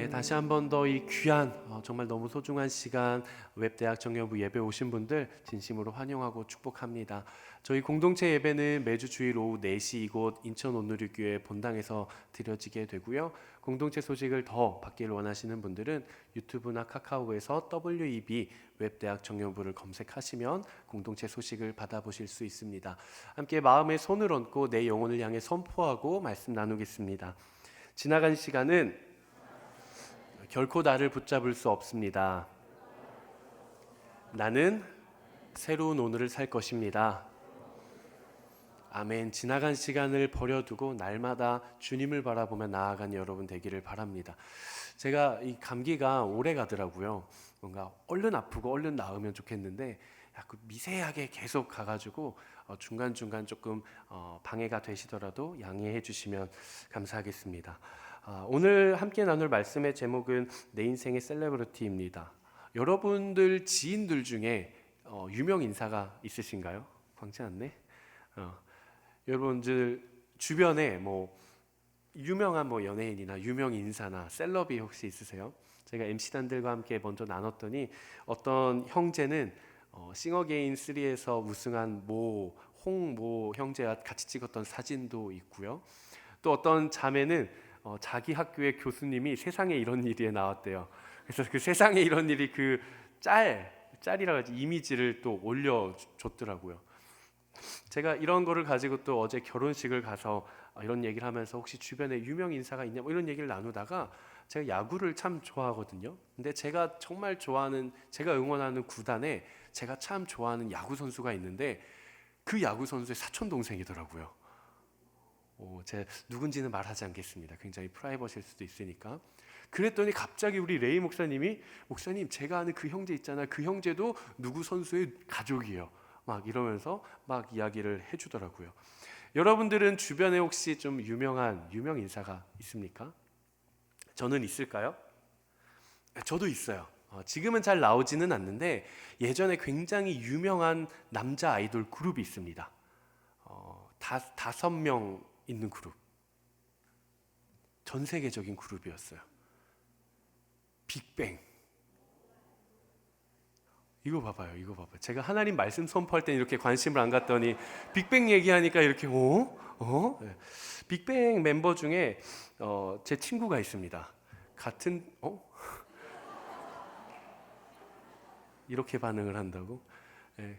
네, 다시 한 번 더 이 귀한 정말 너무 소중한 시간 웹대학 청년부 예배 오신 분들 진심으로 환영하고 축복합니다. 저희 공동체 예배는 매주 주일 오후 4시 이곳 인천 온누리교회 본당에서 드려지게 되고요. 공동체 소식을 더 받기를 원하시는 분들은 유튜브나 카카오에서 WEB 웹대학 청년부를 검색하시면 공동체 소식을 받아보실 수 있습니다. 함께 마음에 손을 얹고 내 영혼을 향해 선포하고 말씀 나누겠습니다. 지나간 시간은 결코 나를 붙잡을 수 없습니다. 나는 새로운 오늘을 살 것입니다. 아멘. 지나간 시간을 버려두고 날마다 주님을 바라보며 나아가는 여러분 되기를 바랍니다. 제가 이 감기가 오래 가더라고요. 뭔가 얼른 아프고 얼른 나으면 좋겠는데 약간 미세하게 계속 가가지고 중간중간 조금 방해가 되시더라도 양해해 주시면 감사하겠습니다. 오늘 함께 나눌 말씀의 제목은 내 인생의 셀레브리티입니다. 여러분들 지인들 중에 유명 인사가 있으신가요? 광지 않네. 여러분들 주변에 뭐 유명한 연예인이나 유명 인사나 셀럽이 혹시 있으세요? 제가 MC단들과 함께 먼저 나눴더니 어떤 형제는 싱어게인 3에서 우승한 홍모 형제와 같이 찍었던 사진도 있고요. 또 어떤 자매는 자기 학교의 교수님이 세상에 이런 일에 나왔대요. 그래서 그 세상에 이런 일이 그 짤이라 가지고 이미지를 또 올려줬더라고요. 제가 이런 거를 가지고 또 어제 결혼식을 가서 이런 얘기를 하면서 혹시 주변에 유명 인사가 있냐 이런 얘기를 나누다가 제가 야구를 참 좋아하거든요. 근데 제가 정말 좋아하는 제가 응원하는 구단에 제가 참 좋아하는 야구 선수가 있는데 그 야구 선수의 사촌 동생이더라고요. 제 누군지는 말하지 않겠습니다. 굉장히 프라이버시일 수도 있으니까. 그랬더니 갑자기 우리 레이 목사님 제가 아는 그 형제 있잖아요. 그 형제도 누구 선수의 가족이에요. 막 이러면서 막 이야기를 해주더라고요. 여러분들은 주변에 혹시 좀 유명 인사가 있습니까? 저는 있을까요? 저도 있어요. 지금은 잘 나오지는 않는데 예전에 굉장히 유명한 남자 아이돌 그룹이 있습니다. 5명 있는 그룹. 전 세계적인 그룹이었어요. 빅뱅. 이거 봐봐요. 제가 하나님 말씀 선포할 때 이렇게 관심을 안 갖더니 빅뱅 얘기하니까 이렇게 네. 빅뱅 멤버 중에 제 친구가 있습니다. 같은 이렇게 반응을 한다고? 네.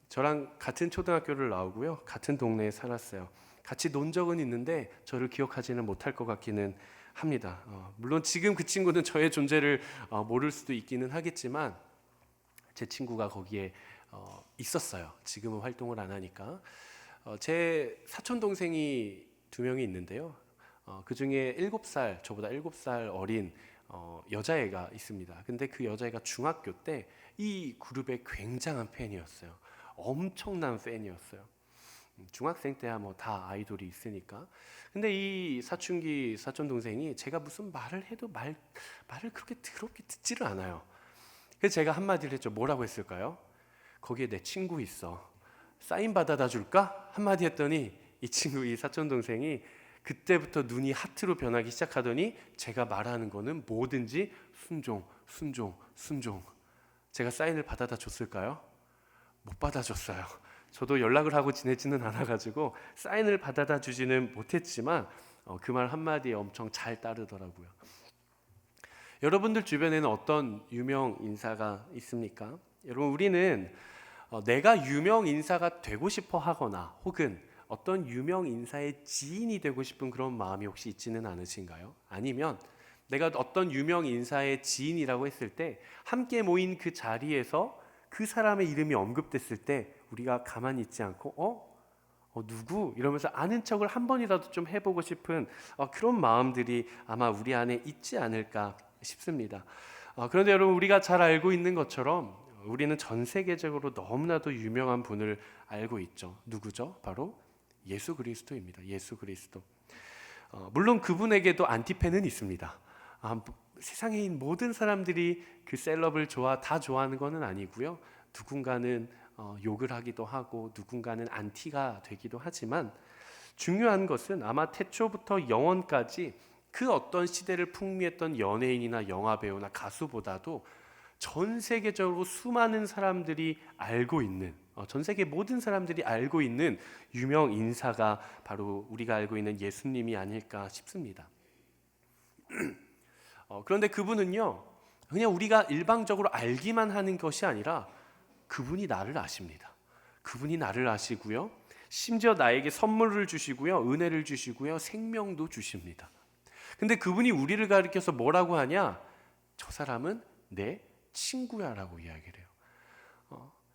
저랑 같은 초등학교를 나오고요. 같은 동네에 살았어요. 같이 논 적은 있는데 저를 기억하지는 못할 것 같기는 합니다. 물론 지금 그 친구는 저의 존재를 모를 수도 있기는 하겠지만 제 친구가 거기에 있었어요. 지금은 활동을 안 하니까. 제 사촌 동생이 2명이 있는데요. 그 중에 저보다 7살 어린 여자애가 있습니다. 근데 그 여자애가 중학교 때 이 그룹의 굉장한 팬이었어요. 엄청난 팬이었어요. 중학생 때야 뭐 다 아이돌이 있으니까. 근데 이 사촌 동생이 제가 무슨 말을 해도 말을 그렇게 더럽게 듣지를 않아요. 그래서 제가 한마디를 했죠. 뭐라고 했을까요? 거기에 내 친구 있어. 사인 받아다 줄까? 한마디 했더니 이 사촌 동생이 그때부터 눈이 하트로 변하기 시작하더니 제가 말하는 거는 뭐든지 순종. 제가 사인을 받아다 줬을까요? 못 받아줬어요. 저도 연락을 하고 지내지는 않아가지고 사인을 받아다 주지는 못했지만 그 말 한마디에 엄청 잘 따르더라고요. 여러분들 주변에는 어떤 유명 인사가 있습니까? 여러분 우리는 내가 유명 인사가 되고 싶어 하거나 혹은 어떤 유명 인사의 지인이 되고 싶은 그런 마음이 혹시 있지는 않으신가요? 아니면 내가 어떤 유명 인사의 지인이라고 했을 때 함께 모인 그 자리에서 그 사람의 이름이 언급됐을 때 우리가 가만히 있지 않고 누구? 이러면서 아는 척을 한 번이라도 좀 해보고 싶은 그런 마음들이 아마 우리 안에 있지 않을까 싶습니다. 그런데 여러분 우리가 잘 알고 있는 것처럼 우리는 전 세계적으로 너무나도 유명한 분을 알고 있죠. 누구죠? 바로 예수 그리스도입니다. 예수 그리스도. 물론 그분에게도 안티팬은 있습니다. 세상에 있는 모든 사람들이 그 셀럽을 다 좋아하는 것은 아니고요. 누군가는 욕을 하기도 하고 누군가는 안티가 되기도 하지만 중요한 것은 아마 태초부터 영원까지 그 어떤 시대를 풍미했던 연예인이나 영화배우나 가수보다도 전 세계적으로 수많은 사람들이 알고 있는, 전 세계 모든 사람들이 알고 있는 유명 인사가 바로 우리가 알고 있는 예수님이 아닐까 싶습니다. 그런데 그분은요, 그냥 우리가 일방적으로 알기만 하는 것이 아니라 그분이 나를 아십니다. 그분이 나를 아시고요, 심지어 나에게 선물을 주시고요, 은혜를 주시고요, 생명도 주십니다. 근데 그분이 우리를 가리켜서 뭐라고 하냐? 저 사람은 내 친구야 라고 이야기를 해요.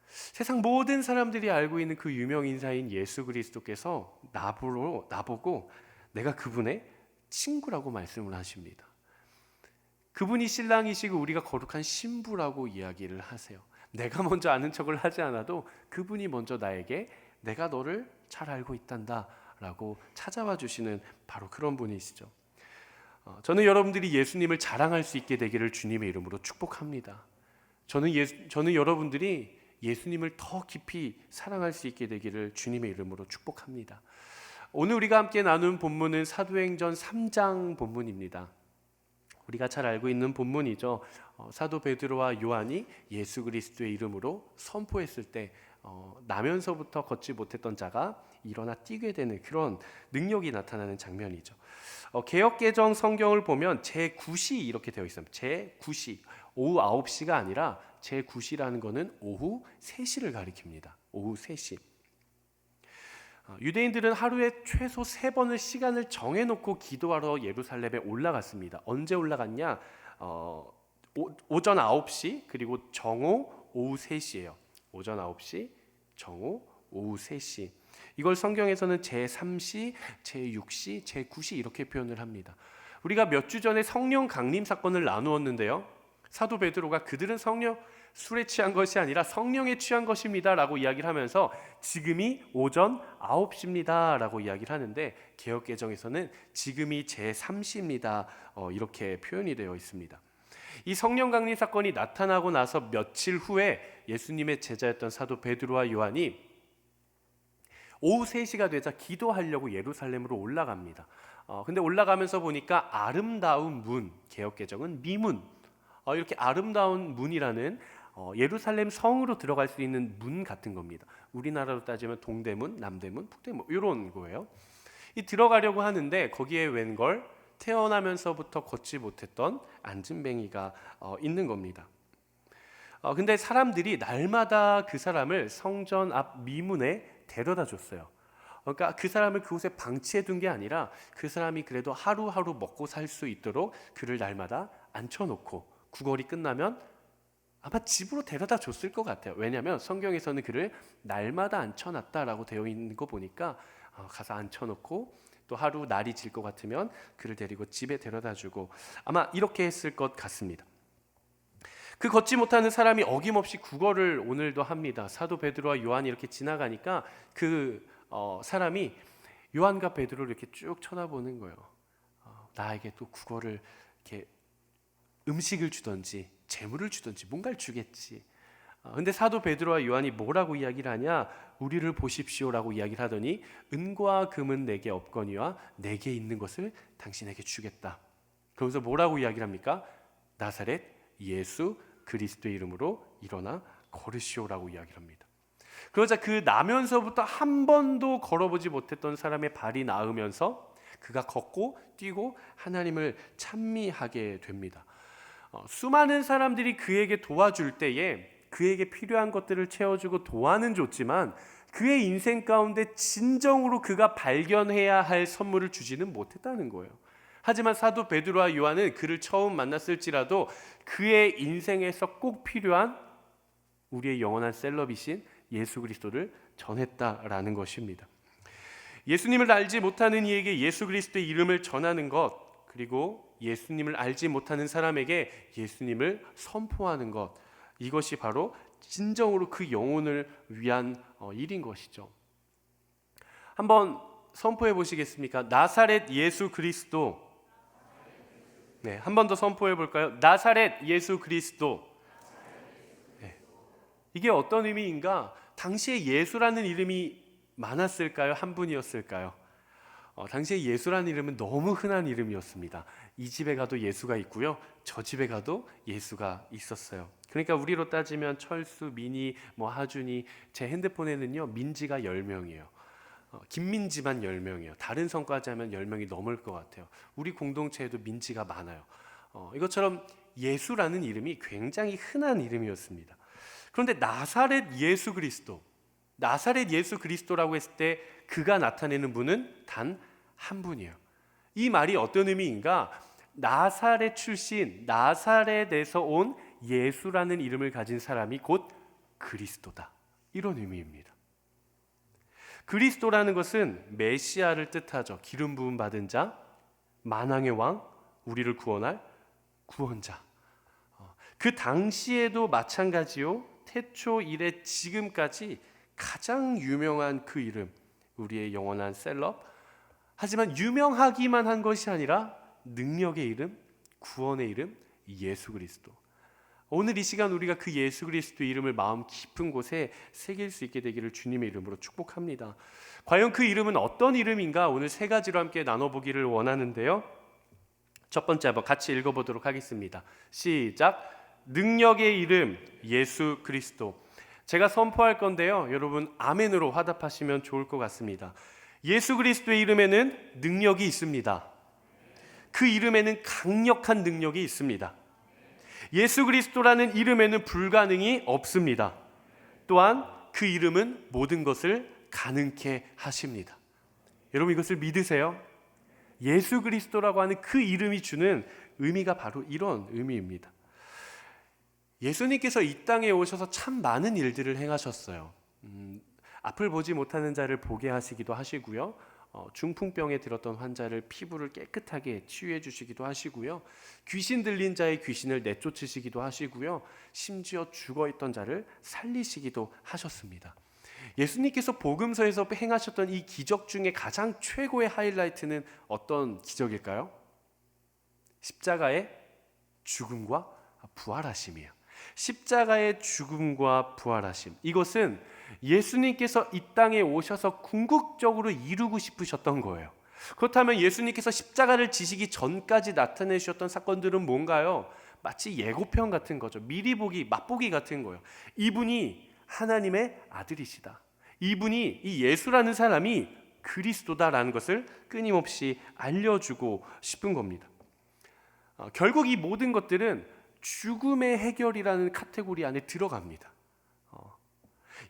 세상 모든 사람들이 알고 있는 그 유명 인사인 예수 그리스도께서 나보고 내가 그분의 친구라고 말씀을 하십니다. 그분이 신랑이시고 우리가 거룩한 신부라고 이야기를 하세요. 내가 먼저 아는 척을 하지 않아도 그분이 먼저 나에게 내가 너를 잘 알고 있단다 라고 찾아와 주시는 바로 그런 분이시죠. 저는 여러분들이 예수님을 자랑할 수 있게 되기를 주님의 이름으로 축복합니다. 저는 여러분들이 예수님을 더 깊이 사랑할 수 있게 되기를 주님의 이름으로 축복합니다. 오늘 우리가 함께 나눈 본문은 사도행전 3장 본문입니다. 우리가 잘 알고 있는 본문이죠. 사도 베드로와 요한이 예수 그리스도의 이름으로 선포했을 때 나면서부터 걷지 못했던 자가 일어나 뛰게 되는 그런 능력이 나타나는 장면이죠. 개역개정 성경을 보면 제9시 이렇게 되어 있습니다. 제9시, 오후 9시가 아니라 제9시라는 것은 오후 3시를 가리킵니다. 오후 3시. 유대인들은 하루에 최소 3번의 시간을 정해놓고 기도하러 예루살렘에 올라갔습니다. 언제 올라갔냐? 오전 9시 그리고 정오 오후 3시예요. 오전 9시, 정오 오후 3시. 이걸 성경에서는 제3시, 제6시, 제9시 이렇게 표현을 합니다. 우리가 몇 주 전에 성령 강림 사건을 나누었는데요, 사도 베드로가 그들은 술에 취한 것이 아니라 성령에 취한 것입니다 라고 이야기를 하면서 지금이 오전 9시입니다 라고 이야기를 하는데, 개역개정에서는 지금이 제3시입니다 이렇게 표현이 되어 있습니다. 이 성령 강림 사건이 나타나고 나서 며칠 후에 예수님의 제자였던 사도 베드로와 요한이 오후 3시가 되자 기도하려고 예루살렘으로 올라갑니다. 근데 올라가면서 보니까 아름다운 문, 개역개정은 미문, 이렇게 아름다운 문이라는 예루살렘 성으로 들어갈 수 있는 문 같은 겁니다. 우리나라로 따지면 동대문, 남대문, 북대문 이런 거예요. 이 들어가려고 하는데 거기에 웬걸 태어나면서부터 걷지 못했던 안진뱅이가 있는 겁니다. 근데 사람들이 날마다 그 사람을 성전 앞 미문에 데려다 줬어요. 그러니까 그 사람을 그곳에 방치해 둔 게 아니라 그 사람이 그래도 하루하루 먹고 살 수 있도록 그를 날마다 앉혀놓고 구걸이 끝나면 아마 집으로 데려다 줬을 것 같아요. 왜냐하면 성경에서는 그를 날마다 앉혀놨다라고 되어 있는 거 보니까 가서 앉혀놓고 또 하루 날이 질 것 같으면 그를 데리고 집에 데려다 주고 아마 이렇게 했을 것 같습니다. 그 걷지 못하는 사람이 어김없이 구걸을 오늘도 합니다. 사도 베드로와 요한이 이렇게 지나가니까 그 사람이 요한과 베드로를 이렇게 쭉 쳐다보는 거예요. 나에게 또 구걸을 이렇게 음식을 주든지 재물을 주든지 뭔가를 주겠지. 근데 사도 베드로와 요한이 뭐라고 이야기를 하냐? 우리를 보십시오라고 이야기를 하더니 은과 금은 내게 없거니와 내게 있는 것을 당신에게 주겠다. 그러면서 뭐라고 이야기를 합니까? 나사렛 예수 그리스도의 이름으로 일어나 걸으시오라고 이야기를 합니다. 그러자 그 나면서부터 한 번도 걸어보지 못했던 사람의 발이 나으면서 그가 걷고 뛰고 하나님을 찬미하게 됩니다. 수많은 사람들이 그에게 도와줄 때에 그에게 필요한 것들을 채워주고 도와는 줬지만 그의 인생 가운데 진정으로 그가 발견해야 할 선물을 주지는 못했다는 거예요. 하지만 사도 베드로와 요한은 그를 처음 만났을지라도 그의 인생에서 꼭 필요한 우리의 영원한 셀럽이신 예수 그리스도를 전했다라는 것입니다. 예수님을 알지 못하는 이에게 예수 그리스도의 이름을 전하는 것, 그리고 예수님을 알지 못하는 사람에게 예수님을 선포하는 것, 이것이 바로 진정으로 그 영혼을 위한 일인 것이죠. 한번 선포해 보시겠습니까? 나사렛 예수 그리스도. 네, 한 번 더 선포해 볼까요? 나사렛 예수 그리스도. 네. 이게 어떤 의미인가? 당시에 예수라는 이름이 많았을까요? 한 분이었을까요? 당시에 예수라는 이름은 너무 흔한 이름이었습니다. 이 집에 가도 예수가 있고요, 저 집에 가도 예수가 있었어요. 그러니까 우리로 따지면 철수, 민희, 하준이, 제 핸드폰에는요 민지가 10명이에요. 김민지만 10명이에요. 다른 성까지 하면 10명이 넘을 것 같아요. 우리 공동체에도 민지가 많아요. 이것처럼 예수라는 이름이 굉장히 흔한 이름이었습니다. 그런데 나사렛 예수 그리스도라고 했을 때 그가 나타내는 분은 단 한 분이에요. 이 말이 어떤 의미인가? 나사렛 출신, 나사렛에서 온 예수라는 이름을 가진 사람이 곧 그리스도다, 이런 의미입니다. 그리스도라는 것은 메시아를 뜻하죠. 기름 부음 받은 자, 만왕의 왕, 우리를 구원할 구원자. 그 당시에도 마찬가지요, 태초 이래 지금까지 가장 유명한 그 이름, 우리의 영원한 셀럽. 하지만 유명하기만 한 것이 아니라 능력의 이름, 구원의 이름, 예수 그리스도. 오늘 이 시간 우리가 그 예수 그리스도의 이름을 마음 깊은 곳에 새길 수 있게 되기를 주님의 이름으로 축복합니다. 과연 그 이름은 어떤 이름인가? 오늘 세 가지로 함께 나눠보기를 원하는데요. 첫 번째 한번 같이 읽어보도록 하겠습니다. 시작. 능력의 이름 예수 그리스도. 제가 선포할 건데요, 여러분 아멘으로 화답하시면 좋을 것 같습니다. 예수 그리스도의 이름에는 능력이 있습니다. 그 이름에는 강력한 능력이 있습니다. 예수 그리스도라는 이름에는 불가능이 없습니다. 또한 그 이름은 모든 것을 가능케 하십니다. 여러분 이것을 믿으세요? 예수 그리스도라고 하는 그 이름이 주는 의미가 바로 이런 의미입니다. 예수님께서 이 땅에 오셔서 참 많은 일들을 행하셨어요. 앞을 보지 못하는 자를 보게 하시기도 하시고요, 중풍병에 들었던 환자를 피부를 깨끗하게 치유해 주시기도 하시고요, 귀신 들린 자의 귀신을 내쫓으시기도 하시고요, 심지어 죽어있던 자를 살리시기도 하셨습니다. 예수님께서 복음서에서 행하셨던 이 기적 중에 가장 최고의 하이라이트는 어떤 기적일까요? 십자가의 죽음과 부활하심이에요. 십자가의 죽음과 부활하심, 이것은 예수님께서 이 땅에 오셔서 궁극적으로 이루고 싶으셨던 거예요. 그렇다면 예수님께서 십자가를 지시기 전까지 나타내셨던 사건들은 뭔가요? 마치 예고편 같은 거죠. 미리 보기, 맛보기 같은 거예요. 이분이 하나님의 아들이시다, 이분이, 이 예수라는 사람이 그리스도다라는 것을 끊임없이 알려주고 싶은 겁니다. 결국 이 모든 것들은 죽음의 해결이라는 카테고리 안에 들어갑니다.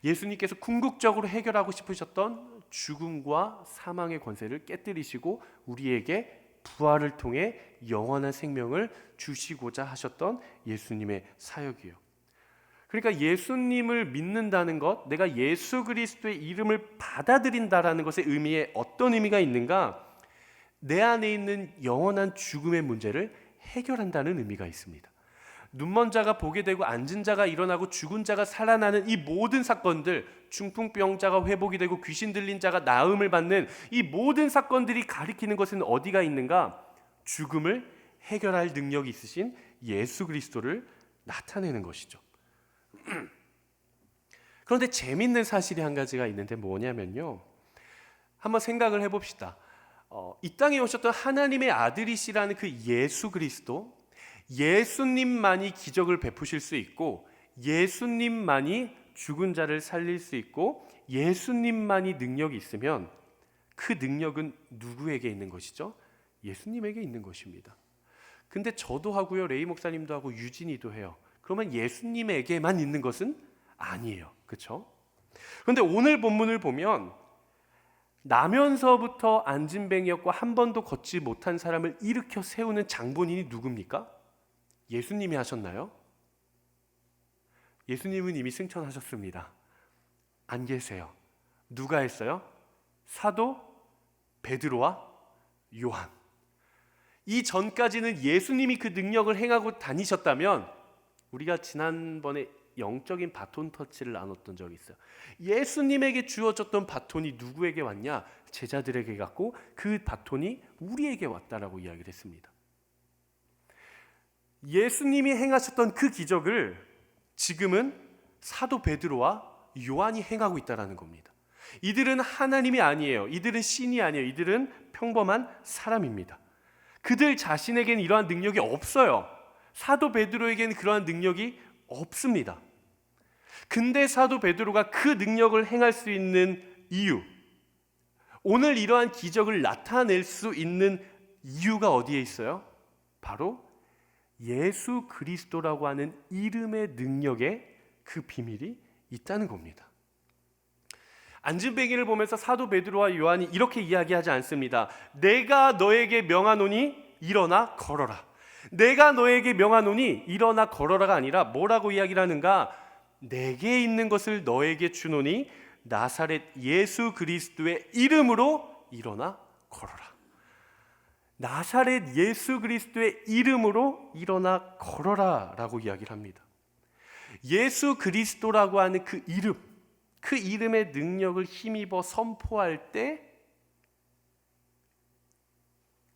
예수님께서 궁극적으로 해결하고 싶으셨던 죽음과 사망의 권세를 깨뜨리시고 우리에게 부활을 통해 영원한 생명을 주시고자 하셨던 예수님의 사역이에요. 그러니까 예수님을 믿는다는 것, 내가 예수 그리스도의 이름을 받아들인다라는 것의 의미에 어떤 의미가 있는가? 내 안에 있는 영원한 죽음의 문제를 해결한다는 의미가 있습니다. 눈먼 자가 보게 되고 앉은 자가 일어나고 죽은 자가 살아나는 이 모든 사건들, 중풍병자가 회복이 되고 귀신 들린 자가 나음을 받는 이 모든 사건들이 가리키는 것은 어디가 있는가? 죽음을 해결할 능력이 있으신 예수 그리스도를 나타내는 것이죠. 그런데 재밌는 사실이 한 가지가 있는데 뭐냐면요, 한번 생각을 해봅시다. 이 땅에 오셨던 하나님의 아들이시라는 그 예수 그리스도, 예수님만이 기적을 베푸실 수 있고, 예수님만이 죽은 자를 살릴 수 있고, 예수님만이 능력이 있으면 그 능력은 누구에게 있는 것이죠? 예수님에게 있는 것입니다. 근데 저도 하고요, 레이 목사님도 하고 유진이도 해요. 그러면 예수님에게만 있는 것은 아니에요. 그렇죠? 그런데 오늘 본문을 보면 나면서부터 안진뱅이였고 한 번도 걷지 못한 사람을 일으켜 세우는 장본인이 누굽니까? 예수님이 하셨나요? 예수님은 이미 승천하셨습니다. 안 계세요. 누가 했어요? 사도 베드로와 요한. 이 전까지는 예수님이 그 능력을 행하고 다니셨다면, 우리가 지난번에 영적인 바톤 터치를 나눴던 적이 있어요. 예수님에게 주어졌던 바톤이 누구에게 왔냐? 제자들에게 갔고 그 바톤이 우리에게 왔다라고 이야기를 했습니다. 예수님이 행하셨던 그 기적을 지금은 사도 베드로와 요한이 행하고 있다는 겁니다. 이들은 하나님이 아니에요. 이들은 신이 아니에요. 이들은 평범한 사람입니다. 그들 자신에게는 이러한 능력이 없어요. 사도 베드로에게는 그러한 능력이 없습니다. 근데 사도 베드로가 그 능력을 행할 수 있는 이유, 오늘 이러한 기적을 나타낼 수 있는 이유가 어디에 있어요? 바로 예수 그리스도라고 하는 이름의 능력에 그 비밀이 있다는 겁니다. 안진뱅이를 보면서 사도 베드로와 요한이 이렇게 이야기하지 않습니다. 내가 너에게 명하노니 일어나 걸어라. 내가 너에게 명하노니 일어나 걸어라가 아니라 뭐라고 이야기를 하는가? 내게 있는 것을 너에게 주노니 나사렛 예수 그리스도의 이름으로 일어나 걸어라. 나사렛 예수 그리스도의 이름으로 일어나 걸어라 라고 이야기를 합니다. 예수 그리스도라고 하는 그 이름, 그 이름의 능력을 힘입어 선포할 때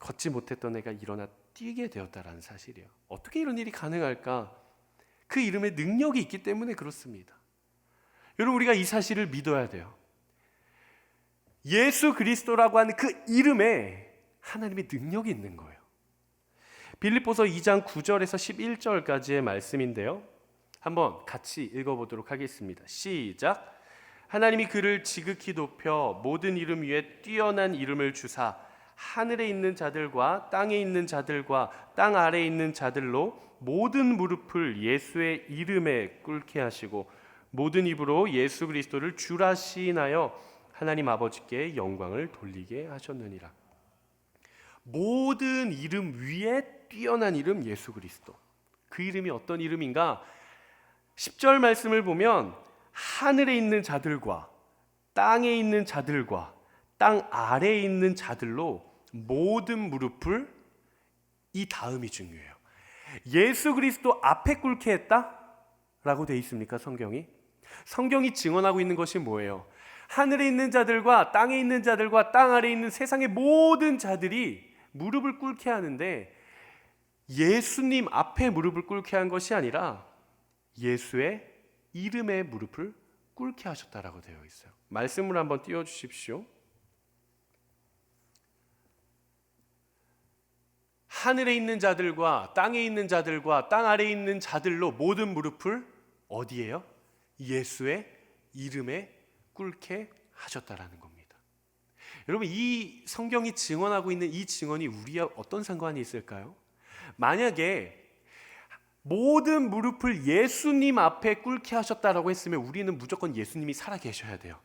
걷지 못했던 애가 일어나 뛰게 되었다라는 사실이에요. 어떻게 이런 일이 가능할까? 그 이름의 능력이 있기 때문에 그렇습니다. 여러분, 우리가 이 사실을 믿어야 돼요. 예수 그리스도라고 하는 그 이름에 하나님의 능력이 있는 거예요. 빌립보서 2장 9절에서 11절까지의 말씀인데요, 한번 같이 읽어보도록 하겠습니다. 시작. 하나님이 그를 지극히 높여 모든 이름 위에 뛰어난 이름을 주사 하늘에 있는 자들과 땅에 있는 자들과 땅 아래에 있는 자들로 모든 무릎을 예수의 이름에 꿇게 하시고 모든 입으로 예수 그리스도를 주라 시인하여 하나님 아버지께 영광을 돌리게 하셨느니라. 모든 이름 위에 뛰어난 이름 예수 그리스도. 그 이름이 어떤 이름인가? 10절 말씀을 보면 하늘에 있는 자들과 땅에 있는 자들과 땅 아래에 있는 자들로 모든 무릎을, 이 다음이 중요해요. 예수 그리스도 앞에 꿇게 했다? 라고 되어 있습니까? 성경이 증언하고 있는 것이 뭐예요? 하늘에 있는 자들과 땅에 있는 자들과 땅 아래에 있는 세상의 모든 자들이 무릎을 꿇게 하는데 예수님 앞에 무릎을 꿇게 한 것이 아니라 예수의 이름에 무릎을 꿇게 하셨다라고 되어 있어요. 말씀을 한번 띄워주십시오. 하늘에 있는 자들과 땅에 있는 자들과 땅 아래에 있는 자들로 모든 무릎을 어디에요? 예수의 이름에 꿇게 하셨다라는 겁니다. 여러분, 이 성경이 증언하고 있는 이 증언이 우리와 어떤 상관이 있을까요? 만약에 모든 무릎을 예수님 앞에 꿇게 하셨다라고 했으면 우리는 무조건 예수님이 살아 계셔야 돼요.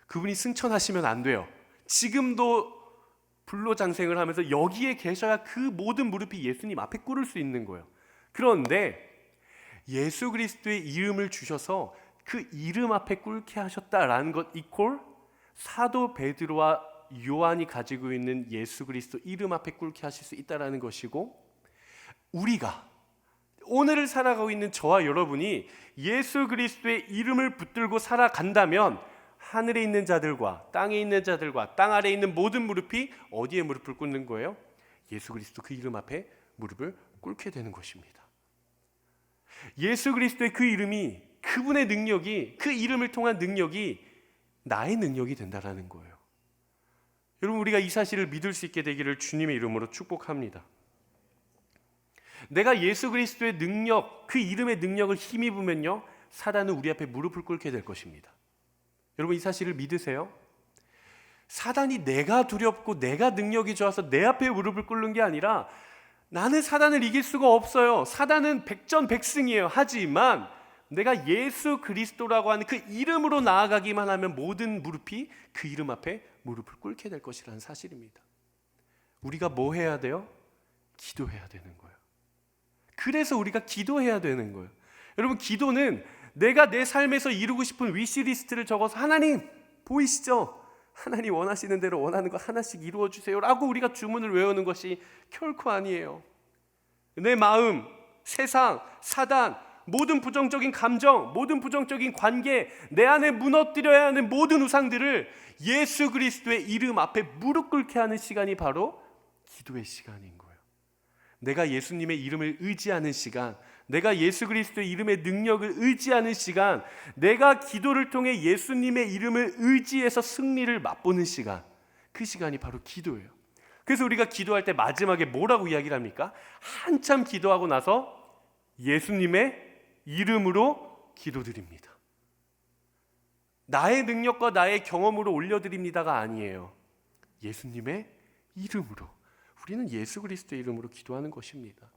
그분이 승천하시면 안 돼요. 지금도 불로장생을 하면서 여기에 계셔야 그 모든 무릎이 예수님 앞에 꿇을 수 있는 거예요. 그런데 예수 그리스도의 이름을 주셔서 그 이름 앞에 꿇게 하셨다라는 것 이퀄 사도 베드로와 요한이 가지고 있는 예수 그리스도 이름 앞에 꿇게 하실 수 있다라는 것이고, 우리가 오늘을 살아가고 있는 저와 여러분이 예수 그리스도의 이름을 붙들고 살아간다면 하늘에 있는 자들과 땅에 있는 자들과 땅 아래에 있는 모든 무릎이 어디에 무릎을 꿇는 거예요? 예수 그리스도 그 이름 앞에 무릎을 꿇게 되는 것입니다. 예수 그리스도의 그 이름이, 그분의 능력이, 그 이름을 통한 능력이 나의 능력이 된다라는 거예요. 여러분, 우리가 이 사실을 믿을 수 있게 되기를 주님의 이름으로 축복합니다. 내가 예수 그리스도의 능력, 그 이름의 능력을 힘입으면요, 사단은 우리 앞에 무릎을 꿇게 될 것입니다. 여러분, 이 사실을 믿으세요? 사단이 내가 두렵고 내가 능력이 좋아서 내 앞에 무릎을 꿇는 게 아니라 나는 사단을 이길 수가 없어요. 사단은 백전백승이에요. 하지만 내가 예수 그리스도라고 하는 그 이름으로 나아가기만 하면 모든 무릎이 그 이름 앞에 무릎을 꿇게 될 것이라는 사실입니다. 우리가 뭐 해야 돼요? 기도해야 되는 거예요. 그래서 우리가 기도해야 되는 거예요. 여러분, 기도는 내가 내 삶에서 이루고 싶은 위시리스트를 적어서 하나님 보이시죠? 하나님 원하시는 대로 원하는 거 하나씩 이루어주세요 라고 우리가 주문을 외우는 것이 결코 아니에요. 내 마음, 세상, 사단, 모든 부정적인 감정, 모든 부정적인 관계, 내 안에 무너뜨려야 하는 모든 우상들을 예수 그리스도의 이름 앞에 무릎 꿇게 하는 시간이 바로 기도의 시간인 거예요. 내가 예수님의 이름을 의지하는 시간, 내가 예수 그리스도의 이름의 능력을 의지하는 시간, 내가 기도를 통해 예수님의 이름을 의지해서 승리를 맛보는 시간, 그 시간이 바로 기도예요. 그래서 우리가 기도할 때 마지막에 뭐라고 이야기를 합니까? 한참 기도하고 나서 예수님의 이름으로 기도드립니다. 나의 능력과 나의 경험으로 올려드립니다가 아니에요. 예수님의 이름으로, 우리는 예수 그리스도의 이름으로 기도하는 것입니다.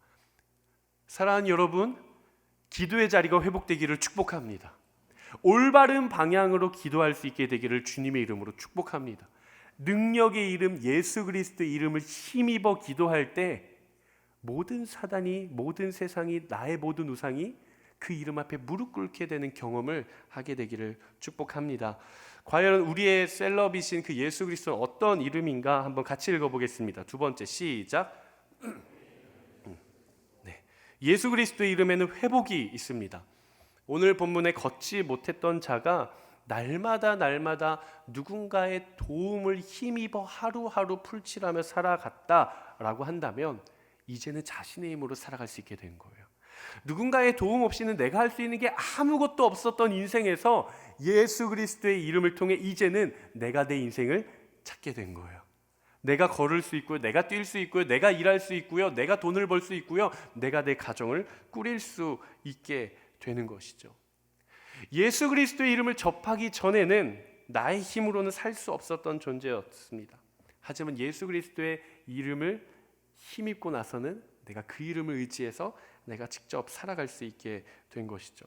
사랑하는 여러분, 기도의 자리가 회복되기를 축복합니다. 올바른 방향으로 기도할 수 있게 되기를 주님의 이름으로 축복합니다. 능력의 이름 예수 그리스도의 이름을 힘입어 기도할 때 모든 사단이, 모든 세상이, 나의 모든 우상이 그 이름 앞에 무릎 꿇게 되는 경험을 하게 되기를 축복합니다. 과연 우리의 셀럽이신 그 예수 그리스도는 어떤 이름인가 한번 같이 읽어보겠습니다. 두 번째, 시작. 네. 예수 그리스도의 이름에는 회복이 있습니다. 오늘 본문에 걷지 못했던 자가 날마다 누군가의 도움을 힘입어 하루하루 풀칠하며 살아갔다라고 한다면 이제는 자신의 힘으로 살아갈 수 있게 된 거예요. 누군가의 도움 없이는 내가 할 수 있는 게 아무것도 없었던 인생에서 예수 그리스도의 이름을 통해 이제는 내가 내 인생을 찾게 된 거예요. 내가 걸을 수 있고요, 내가 뛸 수 있고요, 내가 일할 수 있고요, 내가 돈을 벌 수 있고요, 내가 내 가정을 꾸릴 수 있게 되는 것이죠. 예수 그리스도의 이름을 접하기 전에는 나의 힘으로는 살 수 없었던 존재였습니다. 하지만 예수 그리스도의 이름을 힘입고 나서는 내가 그 이름을 의지해서 내가 직접 살아갈 수 있게 된 것이죠.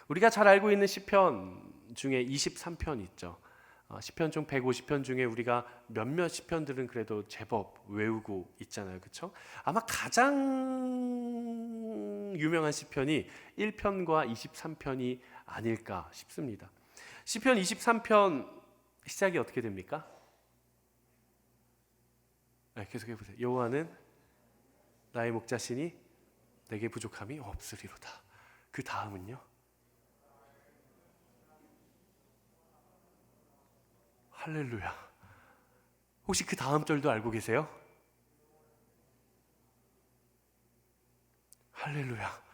우리가 잘 알고 있는 시편 중에 23편 있죠. 시편 중 150편 중에 우리가 몇몇 시편들은 그래도 제법 외우고 있잖아요. 그렇죠? 아마 가장 유명한 시편이 1편과 23편이 아닐까 싶습니다. 시편 23편 시작이 어떻게 됩니까? 네, 계속해 보세요. 여호와는 나의 목자시니 내게 부족함이 없으리로다. 그 다음은요? 할렐루야. 혹시 그 다음 절도 알고 계세요? 할렐루야.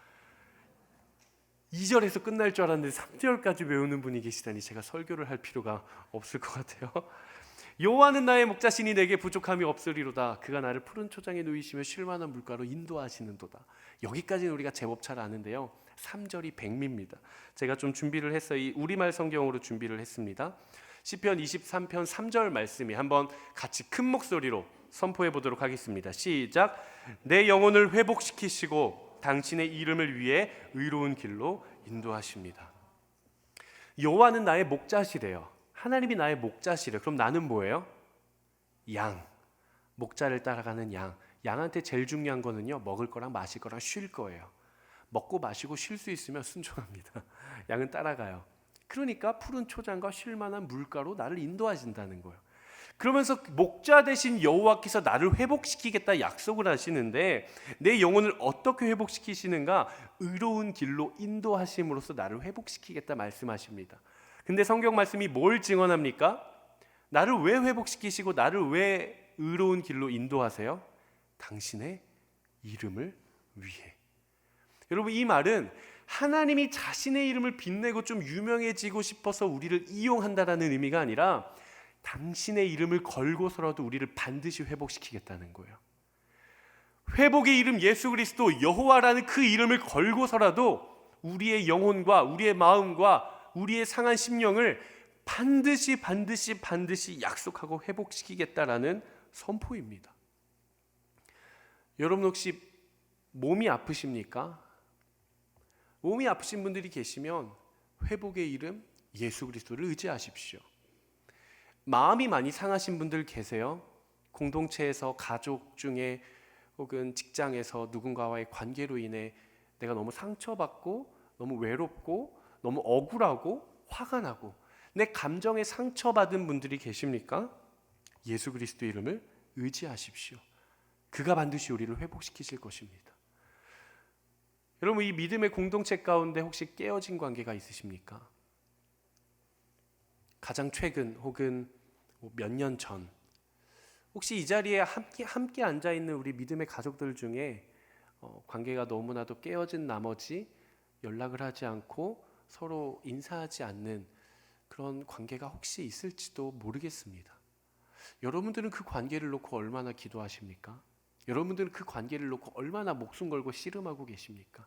2절에서 끝날 줄 알았는데 3절까지 외우는 분이 계시다니 제가 설교를 할 필요가 없을 것 같아요. 여호와는 나의 목자시니 내게 부족함이 없으리로다. 그가 나를 푸른 초장에 누이시며 쉴만한 물가로 인도하시는도다. 여기까지는 우리가 제법 잘 아는데요, 3절이 백미입니다. 제가 좀 준비를 해서 이 우리말 성경으로 준비를 했습니다. 시편 23편 3절 말씀이 한번 같이 큰 목소리로 선포해 보도록 하겠습니다. 시작. 내 영혼을 회복시키시고 당신의 이름을 위해 의로운 길로 인도하십니다. 여호와는 나의 목자시래요. 하나님이 나의 목자시래. 그럼 나는 뭐예요? 양. 목자를 따라가는 양. 양한테 제일 중요한 거는요, 먹을 거랑 마실 거랑 쉴 거예요. 먹고 마시고 쉴 수 있으면 순종합니다. 양은 따라가요. 그러니까 푸른 초장과 쉴 만한 물가로 나를 인도하신다는 거예요. 그러면서 목자 되신 여호와께서 나를 회복시키겠다 약속을 하시는데 내 영혼을 어떻게 회복시키시는가? 의로운 길로 인도하심으로써 나를 회복시키겠다 말씀하십니다. 근데 성경 말씀이 뭘 증언합니까? 나를 왜 회복시키시고 나를 왜 의로운 길로 인도하세요? 당신의 이름을 위해. 여러분, 이 말은 하나님이 자신의 이름을 빛내고 좀 유명해지고 싶어서 우리를 이용한다라는 의미가 아니라 당신의 이름을 걸고서라도 우리를 반드시 회복시키겠다는 거예요. 회복의 이름 예수 그리스도 여호와라는 그 이름을 걸고서라도 우리의 영혼과 우리의 마음과 우리의 상한 심령을 반드시 약속하고 회복시키겠다라는 선포입니다. 여러분, 혹시 몸이 아프십니까? 몸이 아프신 분들이 계시면 회복의 이름 예수 그리스도를 의지하십시오. 마음이 많이 상하신 분들 계세요? 공동체에서, 가족 중에 혹은 직장에서 누군가와의 관계로 인해 내가 너무 상처받고 너무 외롭고 너무 억울하고 화가 나고 내 감정에 상처받은 분들이 계십니까? 예수 그리스도의 이름을 의지하십시오. 그가 반드시 우리를 회복시키실 것입니다. 여러분, 이 믿음의 공동체 가운데 혹시 깨어진 관계가 있으십니까? 가장 최근 혹은 몇 년 전 혹시 이 자리에 함께 앉아 있는 우리 믿음의 가족들 중에 관계가 너무나도 깨어진 나머지 연락을 하지 않고 서로 인사하지 않는 그런 관계가 혹시 있을지도 모르겠습니다. 여러분들은 그 관계를 놓고 얼마나 기도하십니까? 여러분들은 그 관계를 놓고 얼마나 목숨 걸고 씨름하고 계십니까?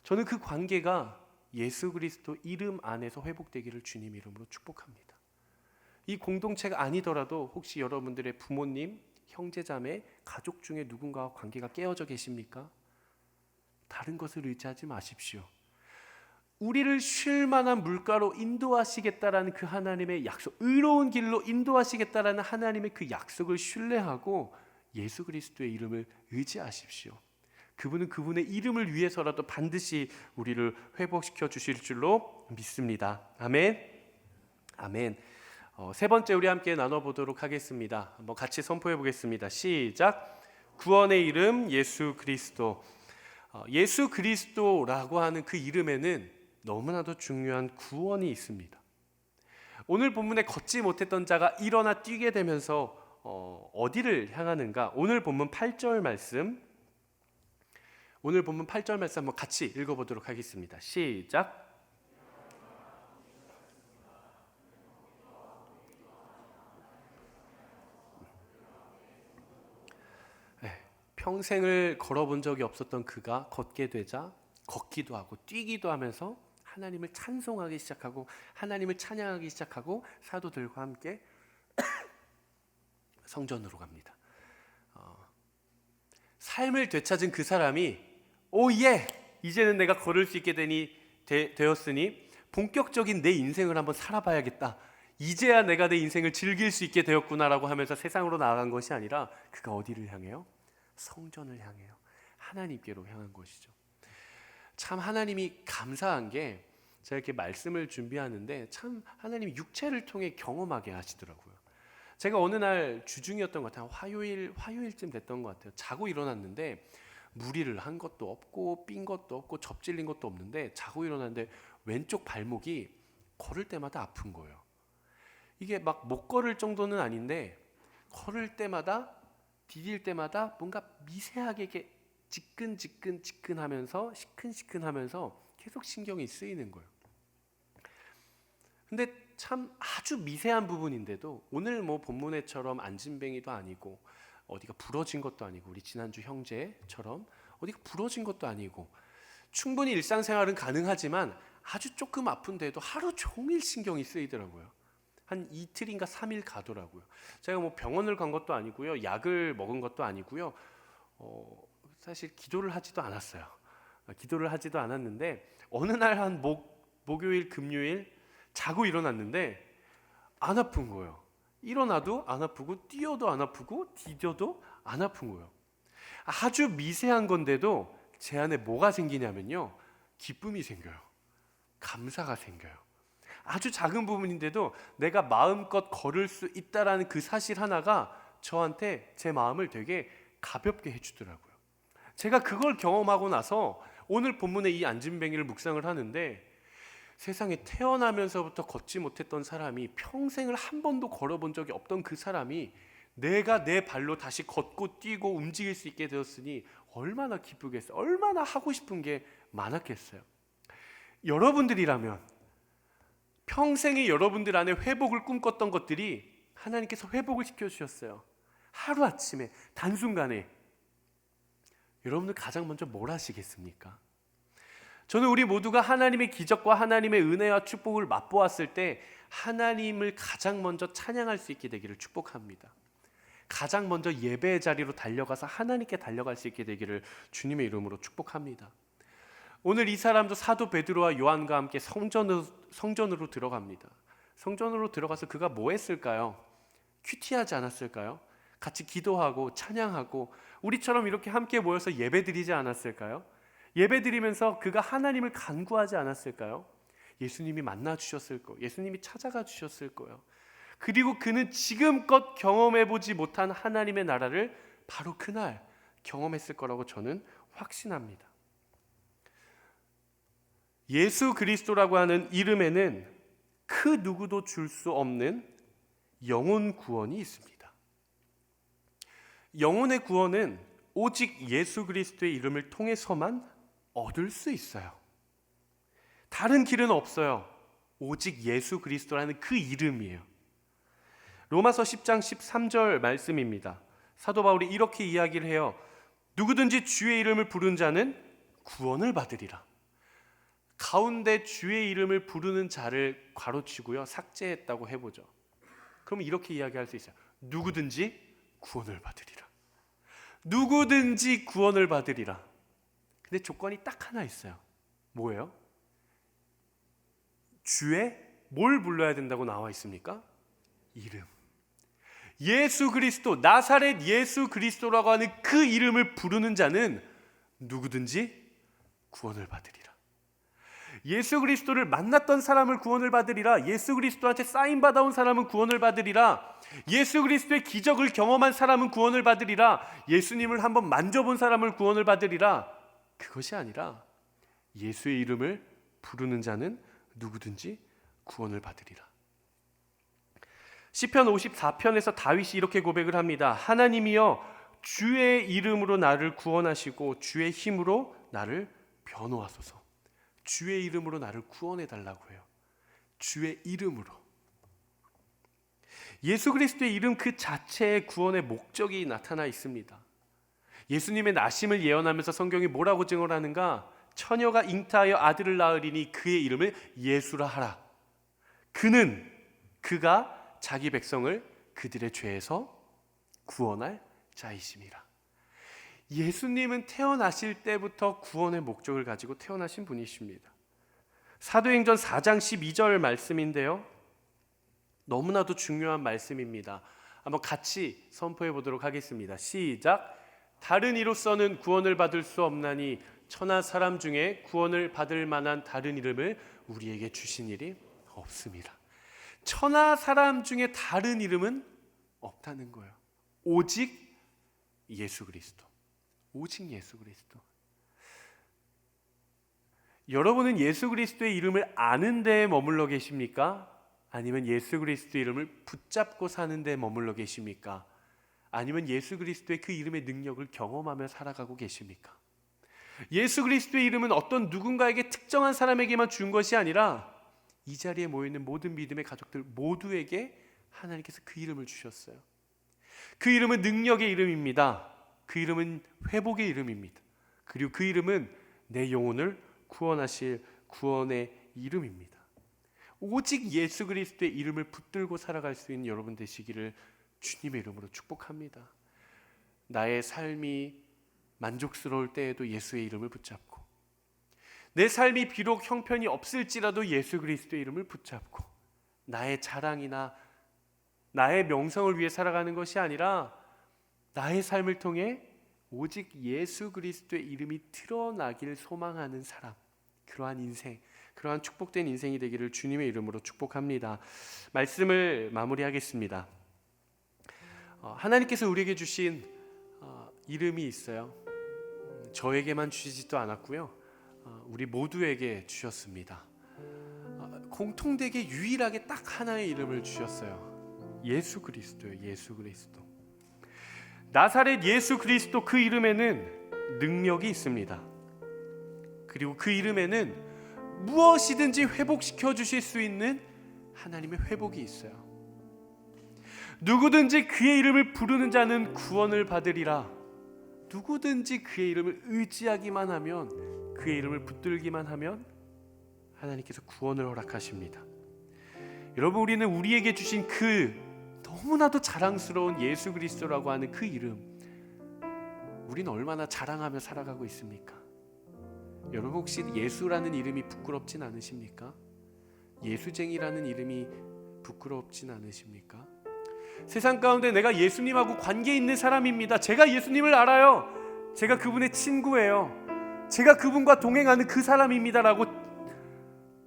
저는 그 관계가 예수 그리스도 이름 안에서 회복되기를 주님 이름으로 축복합니다. 이 공동체가 아니더라도 혹시 여러분들의 부모님, 형제자매, 가족 중에 누군가와 관계가 깨어져 계십니까? 다른 것을 의지하지 마십시오. 우리를 쉴 만한 물가로 인도하시겠다라는 그 하나님의 약속, 의로운 길로 인도하시겠다라는 하나님의 그 약속을 신뢰하고 예수 그리스도의 이름을 의지하십시오. 그분은 그분의 이름을 위해서라도 반드시 우리를 회복시켜 주실 줄로 믿습니다. 아멘. 아멘. 세 번째 우리 함께 나눠보도록 하겠습니다. 한번 같이 선포해 보겠습니다. 시작. 구원의 이름 예수 그리스도. 예수 그리스도라고 하는 그 이름에는 너무나도 중요한 구원이 있습니다. 오늘 본문에 걷지 못했던 자가 일어나 뛰게 되면서 어디를 향하는가? 오늘 본문 8절 말씀 한번 같이 읽어보도록 하겠습니다. 시작. 평생을 걸어본 적이 없었던 그가 걷게 되자 걷기도 하고 뛰기도 하면서 하나님을 찬송하기 시작하고 하나님을 찬양하기 시작하고 사도들과 함께 성전으로 갑니다. 삶을 되찾은 그 사람이 오예! 이제는 내가 걸을 수 있게 되었으니 본격적인 내 인생을 한번 살아봐야겠다. 이제야 내가 내 인생을 즐길 수 있게 되었구나라고 하면서 세상으로 나아간 것이 아니라 그가 어디를 향해요? 성전을 향해요. 하나님께로 향한 것이죠. 참 하나님이 감사한 게 제가 이렇게 말씀을 준비하는데 참 하나님이 육체를 통해 경험하게 하시더라고요. 제가 어느 날 주중이었던 것 같아요. 화요일쯤 됐던 것 같아요. 자고 일어났는데 무리를 한 것도 없고 삔 것도 없고 접질린 것도 없는데 자고 일어났는데 왼쪽 발목이 걸을 때마다 아픈 거예요. 이게 막 못 걸을 정도는 아닌데 걸을 때마다 디딜 때마다 뭔가 미세하게 이렇게 지끈하면서 시큰시큰하면서 계속 신경이 쓰이는 거예요. 근데 참 아주 미세한 부분인데도 오늘 뭐 본문에처럼 안진뱅이도 아니고 어디가 부러진 것도 아니고 우리 지난주 형제처럼 어디가 부러진 것도 아니고 충분히 일상생활은 가능하지만 아주 조금 아픈데도 하루 종일 신경이 쓰이더라고요. 한 이틀인가 3일 가더라고요. 제가 뭐 병원을 간 것도 아니고요. 약을 먹은 것도 아니고요. 사실 기도를 하지도 않았어요. 기도를 하지도 않았는데 어느 날 한 목요일, 금요일 자고 일어났는데 안 아픈 거예요. 일어나도 안 아프고 뛰어도 안 아프고 디뎌도 안 아픈 거예요. 아주 미세한 건데도 제 안에 뭐가 생기냐면요. 기쁨이 생겨요. 감사가 생겨요. 아주 작은 부분인데도 내가 마음껏 걸을 수 있다라는 그 사실 하나가 저한테 제 마음을 되게 가볍게 해주더라고요. 제가 그걸 경험하고 나서 오늘 본문의 이 안진뱅이를 묵상을 하는데 세상에 태어나면서부터 걷지 못했던 사람이 평생을 한 번도 걸어본 적이 없던 그 사람이 내가 내 발로 다시 걷고 뛰고 움직일 수 있게 되었으니 얼마나 기쁘겠어요. 얼마나 하고 싶은 게 많았겠어요. 여러분들이라면 평생에 여러분들 안에 회복을 꿈꿨던 것들이 하나님께서 회복을 시켜주셨어요. 하루아침에 단순간에 여러분들 가장 먼저 뭘 하시겠습니까? 저는 우리 모두가 하나님의 기적과 하나님의 은혜와 축복을 맛보았을 때 하나님을 가장 먼저 찬양할 수 있게 되기를 축복합니다. 가장 먼저 예배의 자리로 달려가서 하나님께 달려갈 수 있게 되기를 주님의 이름으로 축복합니다. 오늘 이 사람도 사도 베드로와 요한과 함께 성전으로 들어갑니다. 성전으로 들어가서 그가 뭐 했을까요? 큐티하지 않았을까요? 같이 기도하고 찬양하고 우리처럼 이렇게 함께 모여서 예배드리지 않았을까요? 예배드리면서 그가 하나님을 간구하지 않았을까요? 예수님이 만나 주셨을 거예요. 예수님이 찾아가 주셨을 거예요. 그리고 그는 지금껏 경험해보지 못한 하나님의 나라를 바로 그날 경험했을 거라고 저는 확신합니다. 예수 그리스도라고 하는 이름에는 그 누구도 줄 수 없는 영혼 구원이 있습니다. 영혼의 구원은 오직 예수 그리스도의 이름을 통해서만 얻을 수 있어요. 다른 길은 없어요. 오직 예수 그리스도라는 그 이름이에요. 로마서 10장 13절 말씀입니다. 사도 바울이 이렇게 이야기를 해요. 누구든지 주의 이름을 부른 자는 구원을 받으리라. 가운데 주의 이름을 부르는 자를 괄호치고요, 삭제했다고 해보죠. 그럼 이렇게 이야기할 수 있어요. 누구든지 구원을 받으리라. 누구든지 구원을 받으리라. 근데 조건이 딱 하나 있어요. 뭐예요? 주의 뭘 불러야 된다고 나와 있습니까? 이름. 예수 그리스도, 나사렛 예수 그리스도라고 하는 그 이름을 부르는 자는 누구든지 구원을 받으리라. 예수 그리스도를 만났던 사람을 구원을 받으리라. 예수 그리스도한테 사인 받아온 사람은 구원을 받으리라. 예수 그리스도의 기적을 경험한 사람은 구원을 받으리라. 예수님을 한번 만져본 사람을 구원을 받으리라. 그것이 아니라 예수의 이름을 부르는 자는 누구든지 구원을 받으리라. 시편 54편에서 다윗이 이렇게 고백을 합니다. 하나님이여, 주의 이름으로 나를 구원하시고 주의 힘으로 나를 변호하소서. 주의 이름으로 나를 구원해 달라고 해요. 주의 이름으로. 예수 그리스도의 이름 그 자체에 구원의 목적이 나타나 있습니다. 예수님의 나심을 예언하면서 성경이 뭐라고 증언하는가? 처녀가 잉타하여 아들을 낳으리니 그의 이름을 예수라 하라. 그가 자기 백성을 그들의 죄에서 구원할 자이심이라. 예수님은 태어나실 때부터 구원의 목적을 가지고 태어나신 분이십니다. 사도행전 4장 12절 말씀인데요, 너무나도 중요한 말씀입니다. 한번 같이 선포해 보도록 하겠습니다. 시작. 다른 이로서는 구원을 받을 수 없나니 천하 사람 중에 구원을 받을 만한 다른 이름을 우리에게 주신 일이 없습니다. 천하 사람 중에 다른 이름은 없다는 거예요. 오직 예수 그리스도. 오직 예수 그리스도. 여러분은 예수 그리스도의 이름을 아는 데에 머물러 계십니까? 아니면 예수 그리스도의 이름을 붙잡고 사는 데에 머물러 계십니까? 아니면 예수 그리스도의 그 이름의 능력을 경험하며 살아가고 계십니까? 예수 그리스도의 이름은 어떤 누군가에게 특정한 사람에게만 준 것이 아니라 이 자리에 모여있는 모든 믿음의 가족들 모두에게 하나님께서 그 이름을 주셨어요. 그 이름은 능력의 이름입니다. 그 이름은 회복의 이름입니다. 그리고 그 이름은 내 영혼을 구원하실 구원의 이름입니다. 오직 예수 그리스도의 이름을 붙들고 살아갈 수 있는 여러분 되시기를 주님의 이름으로 축복합니다. 나의 삶이 만족스러울 때에도 예수의 이름을 붙잡고, 내 삶이 비록 형편이 없을지라도 예수 그리스도의 이름을 붙잡고, 나의 자랑이나 나의 명성을 위해 살아가는 것이 아니라 나의 삶을 통해 오직 예수 그리스도의 이름이 드러나길 소망하는 사람, 그러한 인생, 그러한 축복된 인생이 되기를 주님의 이름으로 축복합니다. 말씀을 마무리하겠습니다. 하나님께서 우리에게 주신 이름이 있어요. 저에게만 주시지도 않았고요, 우리 모두에게 주셨습니다. 공통되게 유일하게 딱 하나의 이름을 주셨어요. 예수 그리스도예요. 예수 그리스도. 나사렛 예수 그리스도, 그 이름에는 능력이 있습니다. 그리고 그 이름에는 무엇이든지 회복시켜 주실 수 있는 하나님의 회복이 있어요. 누구든지 그의 이름을 부르는 자는 구원을 받으리라. 누구든지 그의 이름을 의지하기만 하면, 그의 이름을 붙들기만 하면 하나님께서 구원을 허락하십니다. 여러분, 우리는 우리에게 주신 그 너무나도 자랑스러운 예수 그리스도라고 하는 그 이름, 우리는 얼마나 자랑하며 살아가고 있습니까? 여러분, 혹시 예수라는 이름이 부끄럽진 않으십니까? 예수쟁이라는 이름이 부끄럽진 않으십니까? 세상 가운데 내가 예수님하고 관계 있는 사람입니다. 제가 예수님을 알아요. 제가 그분의 친구예요. 제가 그분과 동행하는 그 사람입니다라고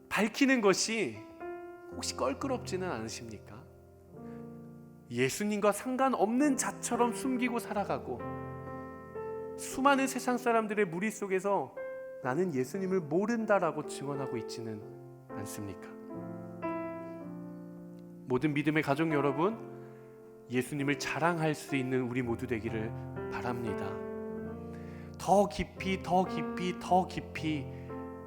밝히는 것이 혹시 껄끄럽지는 않으십니까? 예수님과 상관없는 자처럼 숨기고 살아가고, 수많은 세상 사람들의 무리 속에서 나는 예수님을 모른다라고 증언하고 있지는 않습니까? 모든 믿음의 가족 여러분, 예수님을 자랑할 수 있는 우리 모두 되기를 바랍니다. 더 깊이 더 깊이 더 깊이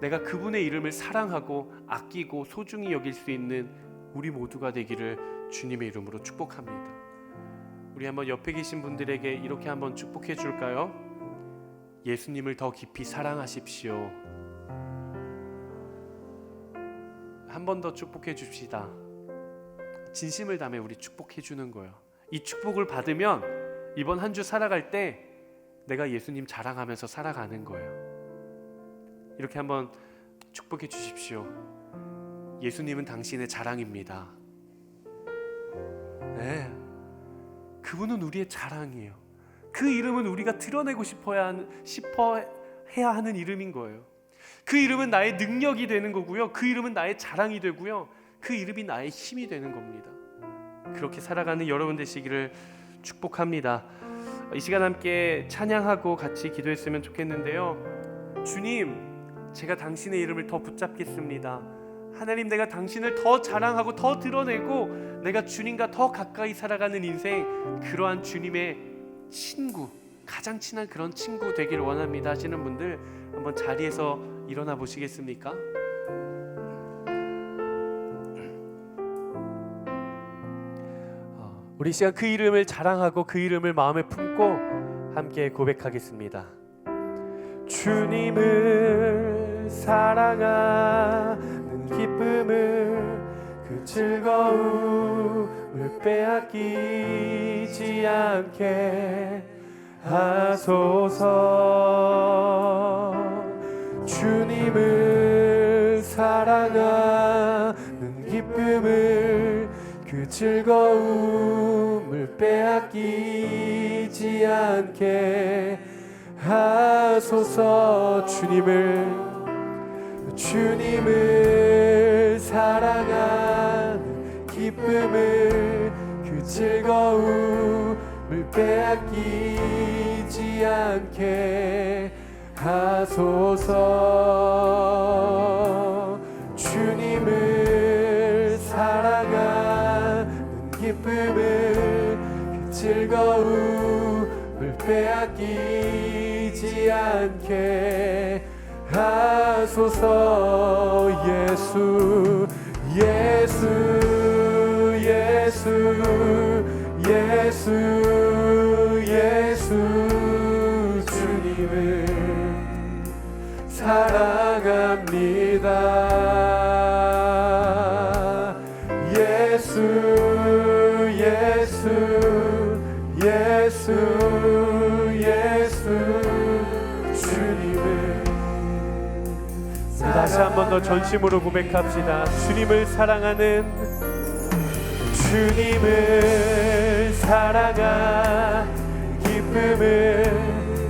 내가 그분의 이름을 사랑하고 아끼고 소중히 여길 수 있는 우리 모두가 되기를 주님의 이름으로 축복합니다. 우리 한번 옆에 계신 분들에게 이렇게 한번 축복해 줄까요? 예수님을 더 깊이 사랑하십시오. 한 번 더 축복해 줍시다. 진심을 담아 우리 축복해 주는 거예요. 이 축복을 받으면 이번 한 주 살아갈 때 내가 예수님 자랑하면서 살아가는 거예요. 이렇게 한번 축복해 주십시오. 예수님은 당신의 자랑입니다. 네, 그분은 우리의 자랑이에요. 그 이름은 우리가 드러내고 싶어 해야 하는 이름인 거예요. 그 이름은 나의 능력이 되는 거고요. 그 이름은 나의 자랑이 되고요. 그 이름이 나의 힘이 되는 겁니다. 그렇게 살아가는 여러분 되시기를 축복합니다. 이 시간 함께 찬양하고 같이 기도했으면 좋겠는데요. 주님, 제가 당신의 이름을 더 붙잡겠습니다. 하나님, 내가 당신을 더 자랑하고 더 드러내고 내가 주님과 더 가까이 살아가는 인생, 그러한 주님의 친구, 가장 친한 그런 친구 되기를 원합니다 하시는 분들 한번 자리에서 일어나 보시겠습니까? 우리 시간 그 이름을 자랑하고 그 이름을 마음에 품고 함께 고백하겠습니다. 주님을 사랑하는 기쁨을, 그 즐거움을 빼앗기지 않게 하소서. 주님을 사랑하는 기쁨을, 그 즐거움을 빼앗기지 않게 하소서. 주님을 사랑하는 기쁨을, 그 즐거움을 빼앗기지 않게 하소서. 주님을 사랑하는 기쁨을, 그 즐거움을 빼앗기지 않게 하소서. 예수 예수 예수 예수 예수 주님을 사랑합니다. 예수 예수 예수 예수 주님을. 다시 한 번 더 전심으로 고백합시다. 주님을 사랑하는, 주님을 사랑한 기쁨을,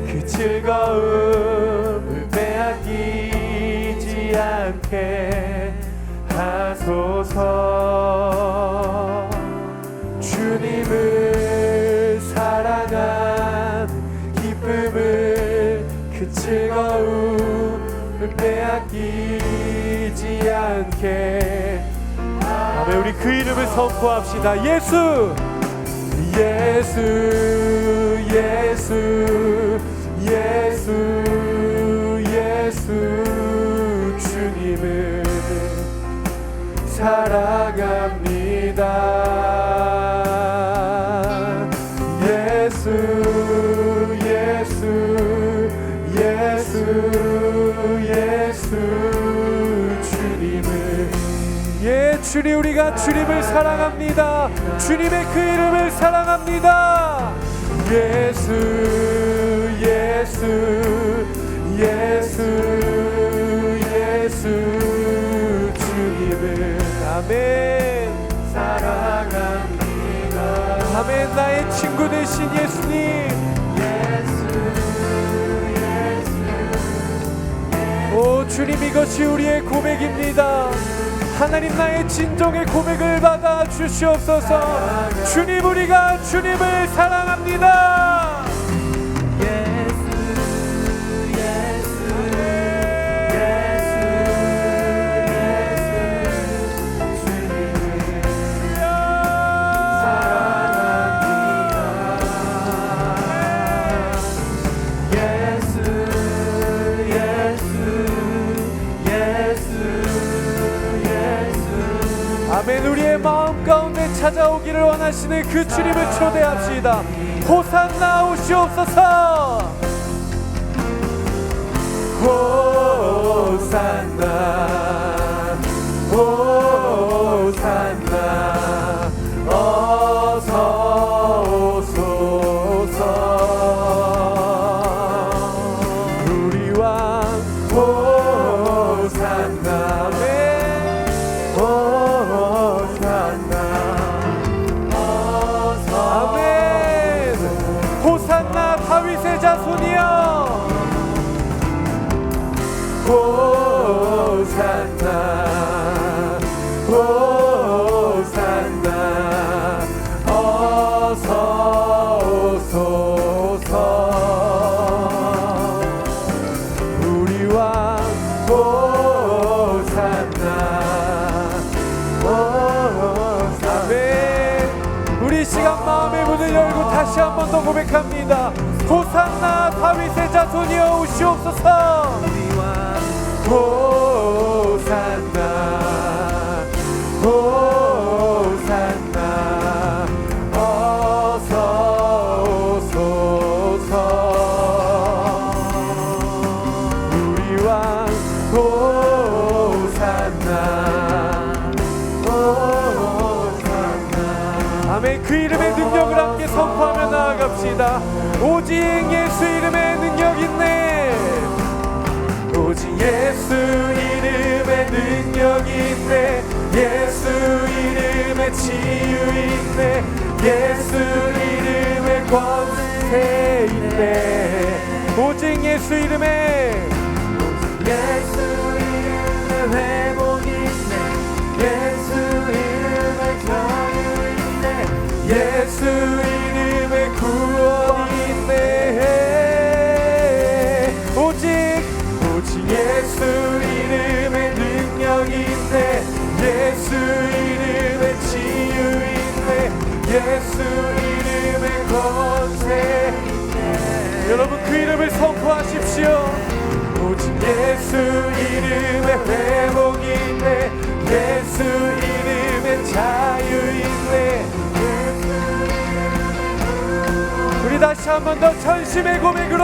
그 즐거움을 빼앗기지 않게 하소서. 주님을 사랑한 기쁨을, 그 즐거움을 빼앗기지 않게. 아멘. 우리 그 이름을 선포합시다. 예수 예수 예수 예수 예수 주님을 사랑합니다. 예수 예수 예수 예수 주님을. 예, 주님, 우리가 주님을 사랑합니다. 주님의 그 이름을 사랑합니다. 예수 예수 예수 예수 주님을 아멘 사랑합니다. 아멘. 나의 친구 되신 예수님, 오 주님, 이것이 우리의 고백입니다. 하나님, 나의 진정의 고백을 받아 주시옵소서. 주님, 우리가 주님을 사랑합니다. 예수 예수 예수 예수 주님을 사랑합니다. 아멘. 우리의 마음 가운데 찾아오기를 원하시는 그 주님을 초대합시다. 호산나 오시옵소서. 호산나 호산나 어서 오소서. 우리 왕 호산나 호산나 아멘. 호산나 다윗의 자손이여. 호산나 호산나 어서 오소서. 우리 왕 호산나 아멘. 우리 시간 마음의 문을 열고 다시 한 번 더 고백합니다. 호산나 다윗의 자손이여 오시옵소서. 호산나 호산나 어서 오소서. 우리 왕 호산나 호산나 아멘. 그 이름의 능력을 함께 선포하며 나아갑시다. 오직 예수 이름에 능력 있네. 오직 예수 이름에 능력 있네. 예수 이름에 치유 있네. 예수 이름에 권세 있네. 오직 예수 이름에 예수 이름에 회복 있네. 예수 이름에 자유 있네. 예수 이름에 구원 있네. 오직 예수 이름에 능력 있네. 예수 이름에 치유 있네. 예수 이름에 권세 있네. 여러분 그 이름을 선포하십시오. 오직 예수 이름에 회복 있네. 예수 이름에 자유 있네. 우리 다시 한 번 더 전심의 고백으로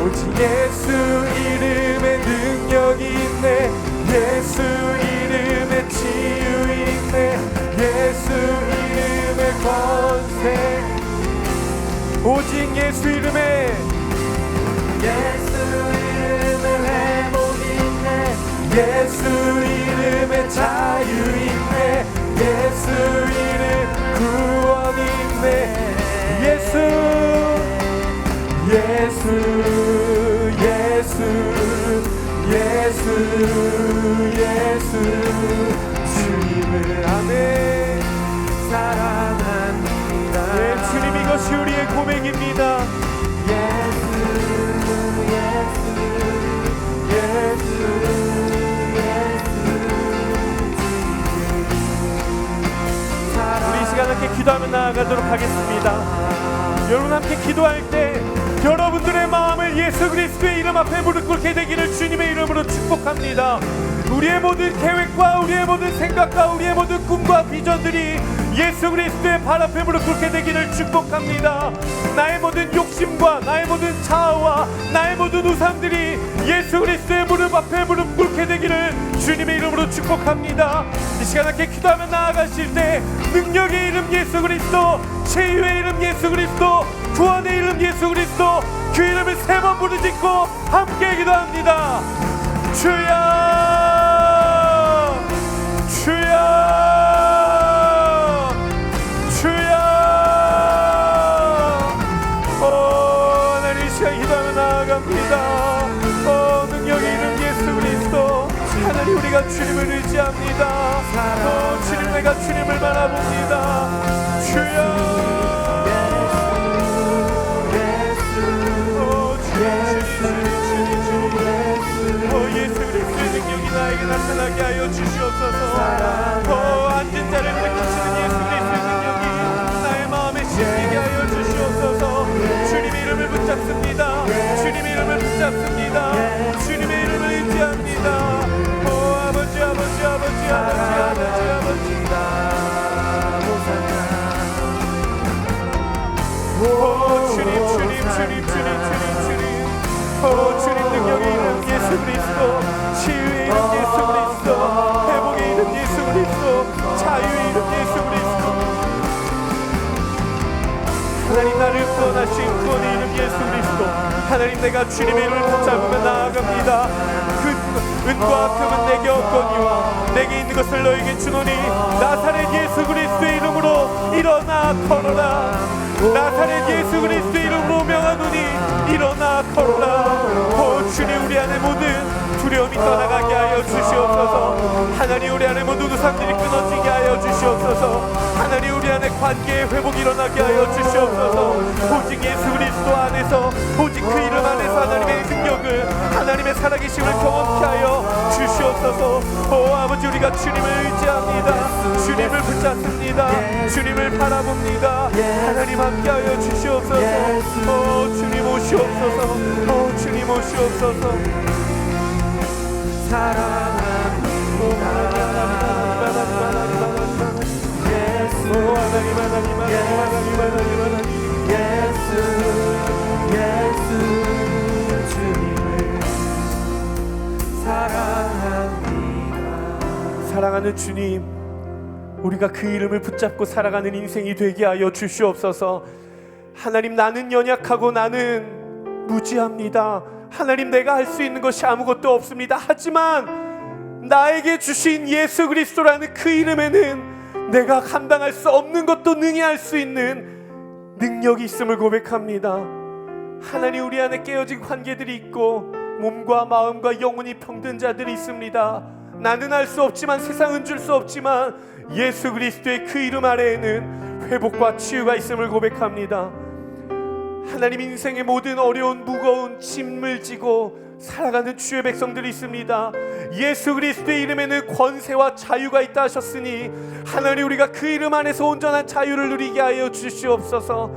오직 예수 이름에 능력이 있네. 예수 이름에 치유 있네. 예수 이름에 권세. 오직 예수 이름에 예수 이름에 회복 있네. 예수 이름에 자유 있네. 예수 이름 구원 있네. 예수 예수 예수 예수 예수 주님을 아멘 사랑합니다. 네, 주님 이것이 우리의 고백입니다. 예수 예수 예수 우리 이 시간 함께 기도하며 나아가도록 하겠습니다. 여러분 함께 기도할 때 여러분들의 마음을 예수 그리스도의 이름 앞에 무릎 꿇게 되기를 주님의 이름으로 축복합니다. 우리의 모든 계획과 우리의 모든 생각과 우리의 모든 꿈과 비전들이 예수 그리스도의 발 앞에 무릎 꿇게 되기를 축복합니다. 나의 모든 욕심과 나의 모든 자아와 나의 모든 우상들이 예수 그리스도의 무릎 앞에 무릎 꿇게 되기를 주님의 이름으로 축복합니다. 이 시간 함께 기도하며 나아가실 때 능력의 이름 예수 그리스도, 치유의 이름 예수 그리스도, 구원의 이름 예수 그리스도, 그 이름을 3번 부르짖고 함께 기도합니다. 주여 주여 주여. 하나님 이 시간 기도하며 나아갑니다. 능력의 이름 예수 그리스도. 하나님 우리가 주님을 의지합니다. 주님 내가 주님을 바라봅니다. 주여 예수 그리스도의 능력이 나에게 나타나게 하여 주시옵소서. 앉은 자를 일으키시는 예수 그리스도의 능력이 나의 마음에 심기게 하여 주시옵소서. 주님의 이름을 붙잡습니다. 주님의 이름을 붙잡습니다. 주님의 이름을 의지합니다. 아버지 아버지 아버지 아버지 치유의 이름 예수 그리스도, 회복의 이름 예수 그리스도, 자유의 이름 예수 그리스도. 하나님 나를 구원하신 구원의 이름 예수 그리스도. 하나님 내가 주님의 이름을 붙잡으며 나아갑니다. 그 은과 금은 내게 없거니와 내게 있는 것을 너에게 주노니 나사렛 예수 그리스도의 이름으로 일어나 걸어라. 나사렛 예수 그리스도의 이름으로 명하노니 일어나 걸어라. 오 주님, 우리 안에 모든 두려움이 떠나가게 하여 주시옵소서. 하나님, 우리 안에 모든 우상들이 끊어지게 하여 주시옵소서. 하나님, 우리 안에 관계의 회복이 일어나게 하여 주시옵소서. 오직 예수 그리스도 안에서, 오직 그 이름 안에서 하나님의 능력을, 하나님의 살아계심을 경험케 하여 주시옵소서. 오 아버지, 우리가 주님을 의지합니다. 주님을 붙잡습니다. 주님을 바라봅니다. 하나님 함께하여 주시옵소서. 오 주님 오시옵소서. 오 주님 오시옵소서. 사랑합니다. 예수, 예수 주님을 사랑합니다. 사랑하는 주님, 우리가 그 이름을 붙잡고 살아가는 인생이 되게 하여 주시옵소서. 하나님, 나는 연약하고 나는 무지합니다. 하나님, 내가 할 수 있는 것이 아무것도 없습니다. 하지만 나에게 주신 예수 그리스도라는 그 이름에는 내가 감당할 수 없는 것도 능히 할 수 있는 능력이 있음을 고백합니다. 하나님, 우리 안에 깨어진 관계들이 있고 몸과 마음과 영혼이 병든 자들이 있습니다. 나는 할 수 없지만, 세상은 줄 수 없지만 예수 그리스도의 그 이름 아래에는 회복과 치유가 있음을 고백합니다. 하나님, 인생의 모든 어려운 무거운 짐을 지고 살아가는 주의 백성들이 있습니다. 예수 그리스도의 이름에는 권세와 자유가 있다 하셨으니 하나님, 우리가 그 이름 안에서 온전한 자유를 누리게 하여 주시옵소서.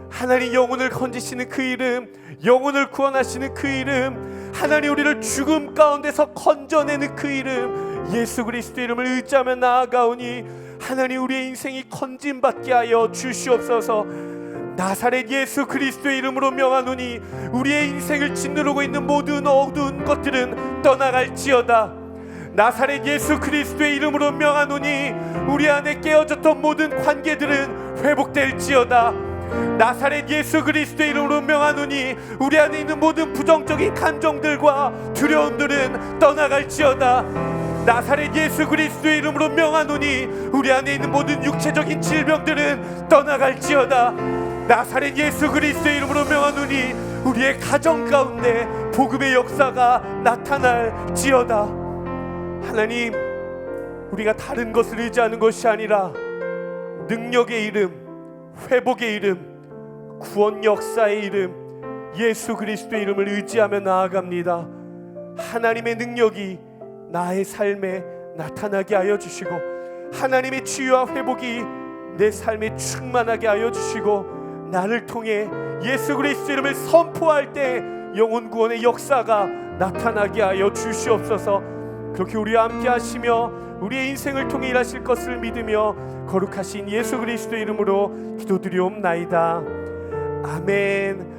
하나님, 영혼을 건지시는 그 이름, 영혼을 구원하시는 그 이름, 하나님, 우리를 죽음 가운데서 건져내는 그 이름 예수 그리스도의 이름을 의지하며 나아가오니 하나님, 우리의 인생이 건짐받게 하여 주시옵소서. 나사렛 예수 그리스도의 이름으로 명하노니 우리의 인생을 짓누르고 있는 모든 어두운 것들은 떠나갈지어다. 나사렛 예수 그리스도의 이름으로 명하노니 우리 안에 깨어졌던 모든 관계들은 회복될지어다. 나사렛 예수 그리스도의 이름으로 명하노니 우리 안에 있는 모든 부정적인 감정들과 두려움들은 떠나갈지어다. 나사렛 예수 그리스도의 이름으로 명하노니 우리 안에 있는 모든 육체적인 질병들은 떠나갈지어다. 나사렛 예수 그리스도의 이름으로 명하노니 우리의 가정 가운데 복음의 역사가 나타날지어다. 하나님, 우리가 다른 것을 의지하는 것이 아니라 능력의 이름, 회복의 이름, 구원 역사의 이름 예수 그리스도의 이름을 의지하며 나아갑니다. 하나님의 능력이 나의 삶에 나타나게 하여 주시고 하나님의 치유와 회복이 내 삶에 충만하게 하여 주시고 나를 통해 예수 그리스도 이름을 선포할 때 영혼 구원의 역사가 나타나게 하여 주시옵소서. 그렇게 우리와 함께 하시며 우리의 인생을 통해 일하실 것을 믿으며 거룩하신 예수 그리스도 이름으로 기도드리옵나이다. 아멘.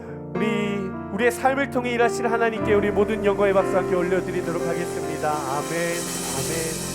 우리의 삶을 통해 일하실 하나님께 우리 모든 영광의 박수 함께 올려드리도록 하겠습니다. 아멘. 아멘.